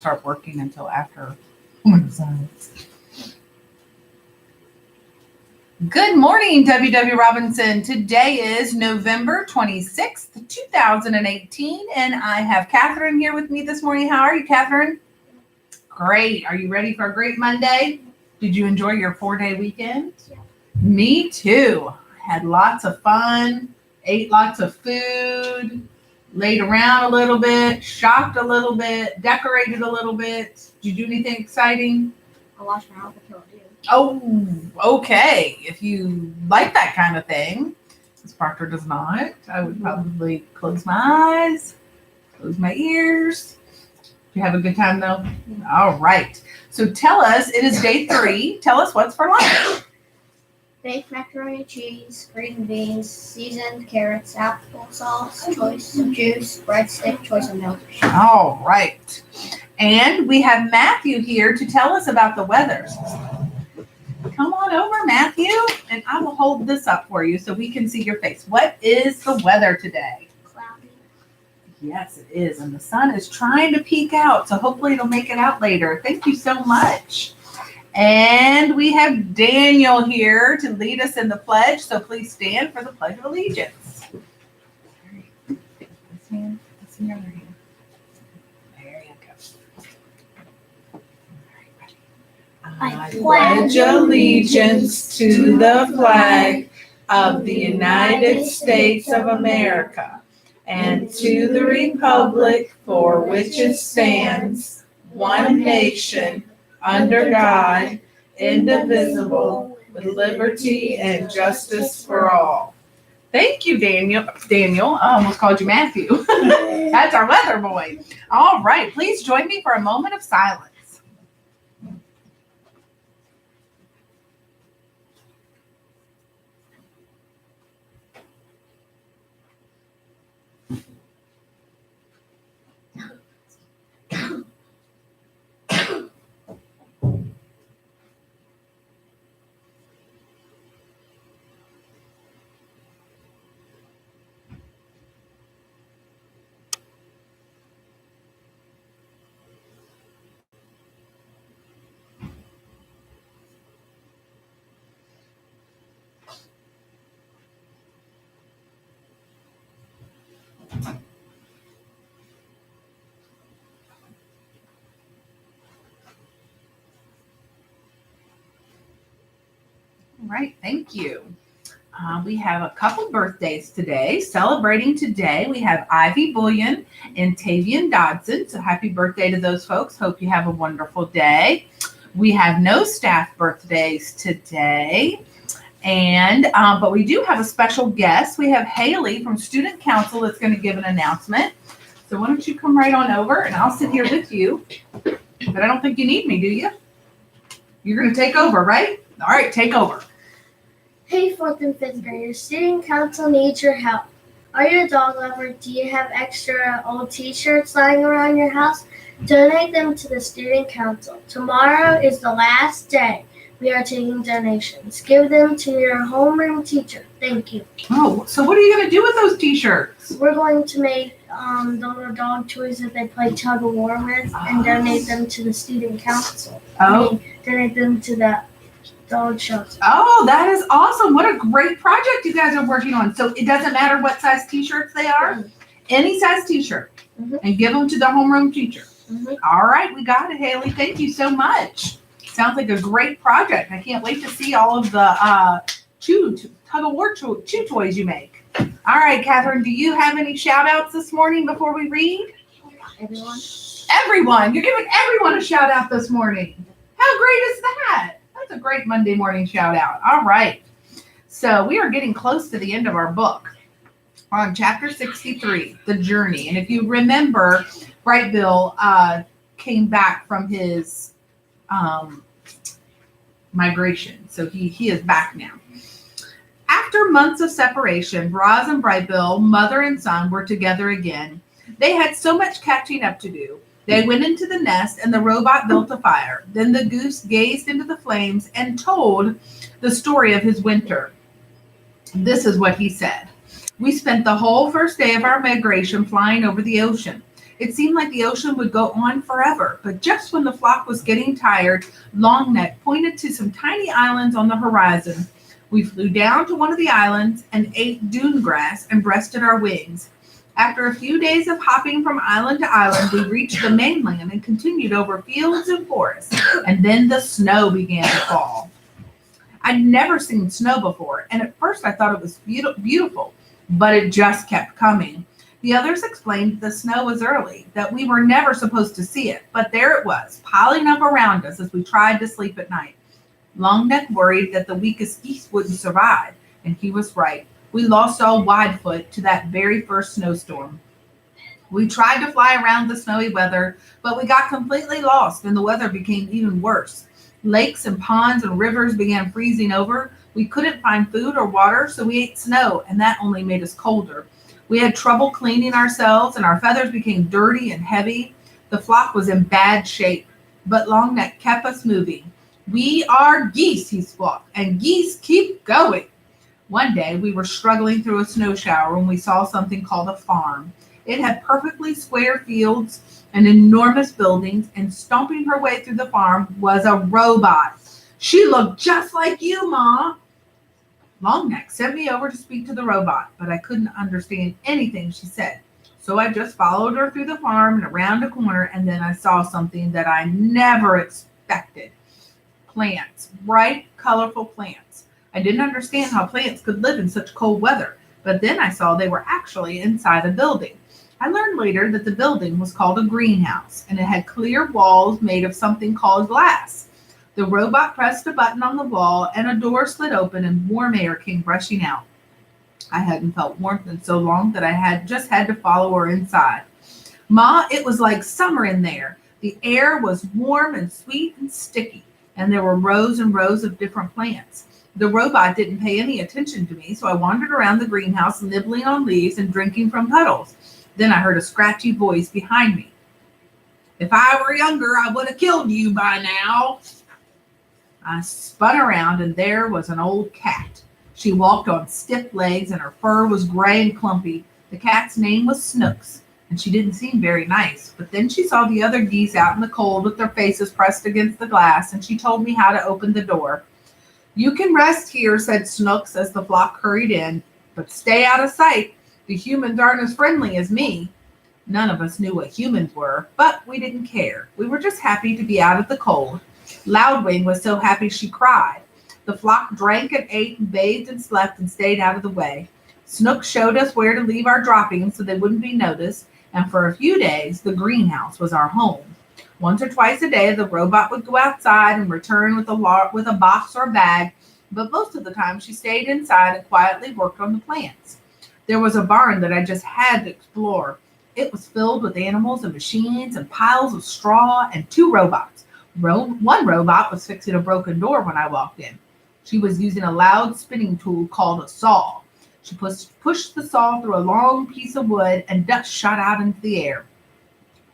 start working until after moment of silence. Good morning, WW Robinson. Today is November 26th, 2018, and I have Catherine here with me this morning. How are you, Catherine? Great. Are you ready for a great Monday? Did you enjoy your 4-day weekend? Yeah. Me too. Had lots of fun, ate lots of food, laid around a little bit, shopped a little bit, decorated a little bit. Did you do anything exciting? I watched my Alpha Kill Dude. Oh, okay. If you like that kind of thing, Ms. Proctor does not. I would probably close my eyes, close my ears. Did you have a good time though? All right. So tell us, it is day 3. Tell us what's for lunch. Baked macaroni and cheese, green beans, seasoned carrots, applesauce, choice of juice, breadstick, choice of milk. All right. And we have Matthew here to tell us about the weather. Come on over, Matthew, and I will hold this up for you so we can see your face. What is the weather today? Cloudy. Yes, it is. And the sun is trying to peek out, so hopefully it'll make it out later. Thank you so much. And we have Daniel here to lead us in the pledge, so please stand for the Pledge of Allegiance. This hand, this in your other hand. There you go. I pledge allegiance to the flag of the United States of America and to the republic for which it stands, one nation, under God, indivisible, with liberty and justice for all. Thank you, Daniel. I almost called you Matthew. That's our weather boy. All right, please join me for a moment of silence. All right, thank you. We have a couple birthdays today. Celebrating today, we have Ivy Bullion and Tavian Dodson. So happy birthday to those folks. Hope you have a wonderful day. We have no staff birthdays today. And but we do have a special guest. We have Haley from Student Council that's going to give an announcement. So why don't you come right on over and I'll sit here with you. But I don't think you need me, do you? You're going to take over, right? All right, take over. Hey, 4th and 5th graders, Student Council needs your help. Are you a dog lover? Do you have extra old t-shirts lying around your house? Donate them to the Student Council. Tomorrow is the last day we are taking donations. Give them to your homeroom teacher. Thank you. Oh, so what are you going to do with those t-shirts? We're going to make the little dog toys that they play tug of war with and donate them to the Student Council. Donate them to the dog shelter. Oh, that is awesome. What a great project you guys are working on. So it doesn't matter what size t-shirts they are? Mhm. Any size t-shirt. Mm-hmm. And give them to the homeroom teacher. Mm-hmm. All right, we got it, Haley. Thank you so much. Sounds like a great project. I can't wait to see all of the tug of war chew toys you make. All right, Catherine, do you have any shout outs this morning before we read? Everyone. Everyone. You're giving everyone a shout out this morning. How great is that? That's a great Monday morning shout out. All right. So we are getting close to the end of our book on chapter 63, The Journey. And if you remember, Bright Bill came back from his migration. So he is back now. After months of separation, Roz and Bright Bill, mother and son, were together again. They had so much catching up to do. They went into the nest and the robot built a fire. Then the goose gazed into the flames and told the story of his winter. This is what he said. We spent the whole first day of our migration flying over the ocean. It seemed like the ocean would go on forever, but just when the flock was getting tired, Longneck pointed to some tiny islands on the horizon. We flew down to one of the islands and ate dune grass and breasted our wings. After a few days of hopping from island to island, we reached the mainland and continued over fields and forests, and then the snow began to fall. I'd never seen snow before, and at first I thought it was beautiful, but it just kept coming. The others explained the snow was early, that we were never supposed to see it, but there it was, piling up around us as we tried to sleep at night. Longneck worried that the weakest geese wouldn't survive, and he was right. We lost all Widefoot to that very first snowstorm. We tried to fly around the snowy weather, but we got completely lost and the weather became even worse. Lakes and ponds and rivers began freezing over. We couldn't find food or water, so we ate snow, and that only made us colder. We had trouble cleaning ourselves, and our feathers became dirty and heavy. The flock was in bad shape, but Longneck kept us moving. We are geese, he squawked, and geese keep going. One day, we were struggling through a snow shower when we saw something called a farm. It had perfectly square fields and enormous buildings, and stomping her way through the farm was a robot. She looked just like you, Ma. Longneck sent me over to speak to the robot, but I couldn't understand anything she said. So I just followed her through the farm and around a corner, and then I saw something that I never expected. Plants, bright, colorful plants. I didn't understand how plants could live in such cold weather, but then I saw they were actually inside a building. I learned later that the building was called a greenhouse, and it had clear walls made of something called glass. The robot pressed a button on the wall, and a door slid open and warm air came rushing out. I hadn't felt warmth in so long that I had to follow her inside. Ma, it was like summer in there. The air was warm and sweet and sticky, and there were rows and rows of different plants. The robot didn't pay any attention to me, so I wandered around the greenhouse nibbling on leaves and drinking from puddles. Then I heard a scratchy voice behind me. If I were younger, I would have killed you by now. I spun around, and there was an old cat. She walked on stiff legs, and her fur was gray and clumpy. The cat's name was Snooks, and she didn't seem very nice. But then she saw the other geese out in the cold with their faces pressed against the glass, and she told me how to open the door. You can rest here, said Snooks as the flock hurried in, but stay out of sight. The humans aren't as friendly as me. None of us knew what humans were, but we didn't care. We were just happy to be out of the cold. Loudwing was so happy she cried. The flock drank and ate and bathed and slept and stayed out of the way. Snook showed us where to leave our droppings so they wouldn't be noticed, and for a few days, the greenhouse was our home. Once or twice a day, the robot would go outside and return with a box or a bag, but most of the time she stayed inside and quietly worked on the plants. There was a barn that I just had to explore. It was filled with animals and machines and piles of straw and two robots. One robot was fixing a broken door when I walked in. She was using a loud spinning tool called a saw. She pushed the saw through a long piece of wood, and dust shot out into the air.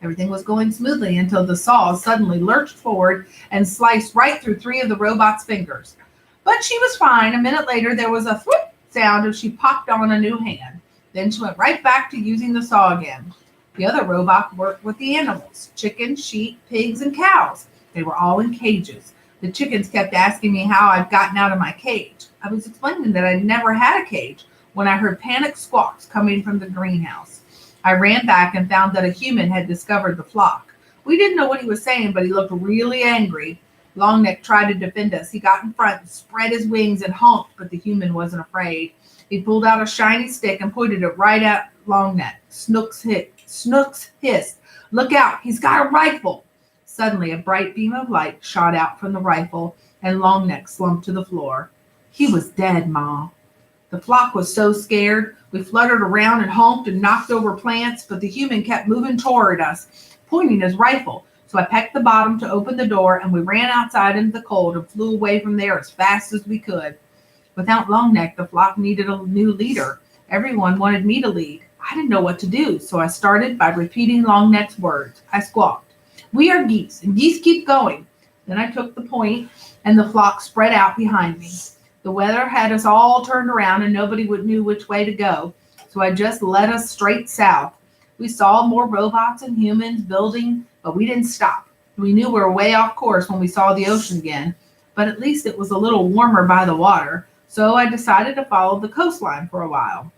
Everything was going smoothly until the saw suddenly lurched forward and sliced right through three of the robot's fingers. But she was fine. A minute later, there was a thwip sound as she popped on a new hand. Then she went right back to using the saw again. The other robot worked with the animals, chickens, sheep, pigs, and cows. They were all in cages. The chickens kept asking me how I'd gotten out of my cage. I was explaining that I never had a cage when I heard panicked squawks coming from the greenhouse. I ran back and found that a human had discovered the flock. We didn't know what he was saying, but he looked really angry. Longneck tried to defend us. He got in front and spread his wings and honked, but the human wasn't afraid. He pulled out a shiny stick and pointed it right at Longneck. Snooks hissed, "Look out, he's got a rifle!" Suddenly, a bright beam of light shot out from the rifle, and Longneck slumped to the floor. He was dead, Ma. The flock was so scared. We fluttered around and honked and knocked over plants, but the human kept moving toward us, pointing his rifle. So I pecked the bottom to open the door, and we ran outside into the cold and flew away from there as fast as we could. Without Longneck, the flock needed a new leader. Everyone wanted me to lead. I didn't know what to do, so I started by repeating Longneck's words. I squawked, "We are geese, and geese keep going." Then I took the point, and the flock spread out behind me. The weather had us all turned around, and nobody knew which way to go, so I just led us straight south. We saw more robots and humans building, but we didn't stop. We knew we were way off course when we saw the ocean again, but at least it was a little warmer by the water, so I decided to follow the coastline for a while.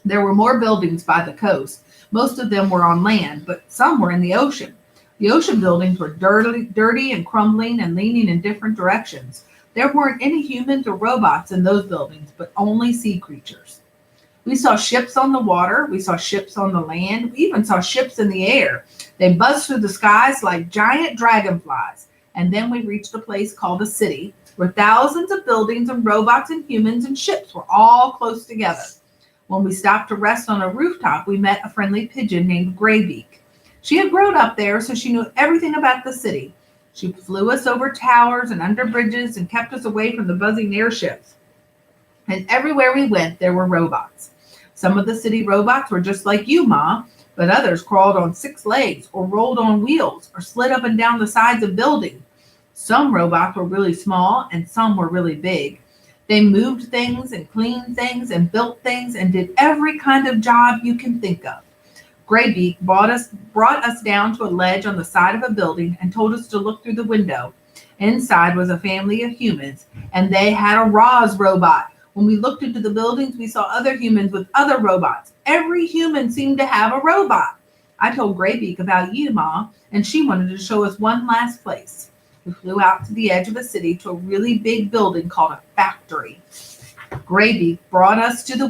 There were more buildings by the coast. Most of them were on land, but some were in the ocean. The ocean buildings were dirty and crumbling and leaning in different directions. There weren't any humans or robots in those buildings, but only sea creatures. We saw ships on the water. We saw ships on the land. We even saw ships in the air. They buzzed through the skies like giant dragonflies. And then we reached a place called a city, where thousands of buildings and robots and humans and ships were all close together. When we stopped to rest on a rooftop, we met a friendly pigeon named Graybeak. She had grown up there, so she knew everything about the city. She flew us over towers and under bridges and kept us away from the buzzing airships. And everywhere we went, there were robots. Some of the city robots were just like you, Ma, but others crawled on 6 legs or rolled on wheels or slid up and down the sides of buildings. Some robots were really small and some were really big. They moved things and cleaned things and built things and did every kind of job you can think of. Graybeak brought us down to a ledge on the side of a building and told us to look through the window. Inside was a family of humans, and they had a Roz robot. When we looked into the buildings, we saw other humans with other robots. Every human seemed to have a robot. I told Graybeak about you, Ma, and she wanted to show us one last place. We flew out to the edge of a city to a really big building called a factory. Graybeak brought us to the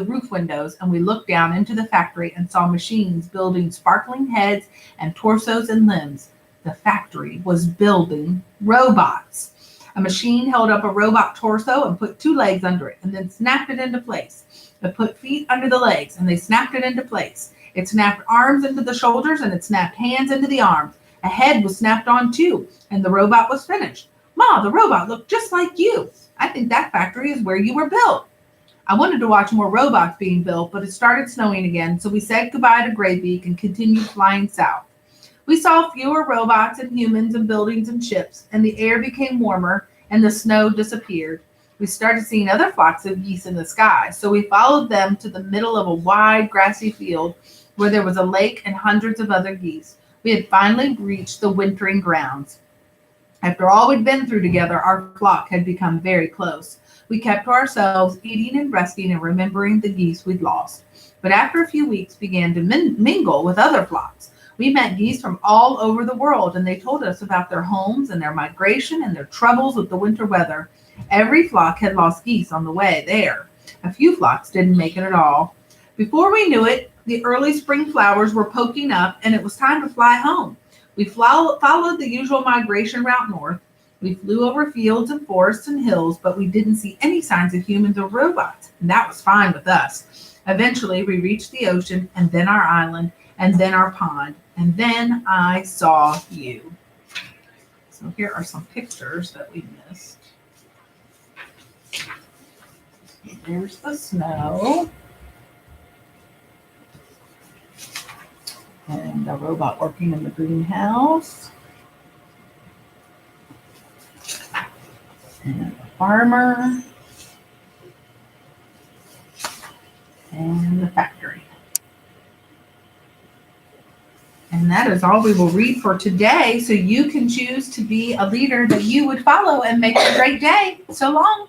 roof windows, and we looked down into the factory and saw machines building sparkling heads and torsos and limbs. The factory was building robots. A machine held up a robot torso and put 2 legs under it and then snapped it into place. It put feet under the legs and they snapped it into place. It snapped arms into the shoulders and it snapped hands into the arms. A head was snapped on too, and the robot was finished. Ma, the robot looked just like you. I think that factory is where you were built. I wanted to watch more robots being built, but it started snowing again, so we said goodbye to Graybeak and continued flying south. We saw fewer robots and humans and buildings and ships, and the air became warmer and the snow disappeared. We started seeing other flocks of geese in the sky, so we followed them to the middle of a wide grassy field where there was a lake and hundreds of other geese. We had finally reached the wintering grounds. After all we'd been through together, our flock had become very close. We kept to ourselves, eating and resting and remembering the geese we'd lost. But after a few weeks began to mingle with other flocks. We met geese from all over the world, and they told us about their homes and their migration and their troubles with the winter weather. Every flock had lost geese on the way there. A few flocks didn't make it at all. Before we knew it, the early spring flowers were poking up, and it was time to fly home. We followed the usual migration route north. We flew over fields and forests and hills, but we didn't see any signs of humans or robots, and that was fine with us. Eventually, we reached the ocean, and then our island, and then our pond, and then I saw you. So here are some pictures that we missed. There's the snow. And a robot working in the greenhouse. And a farmer. And the factory. And that is all we will read for today. So you can choose to be a leader that you would follow and make a great day. So long.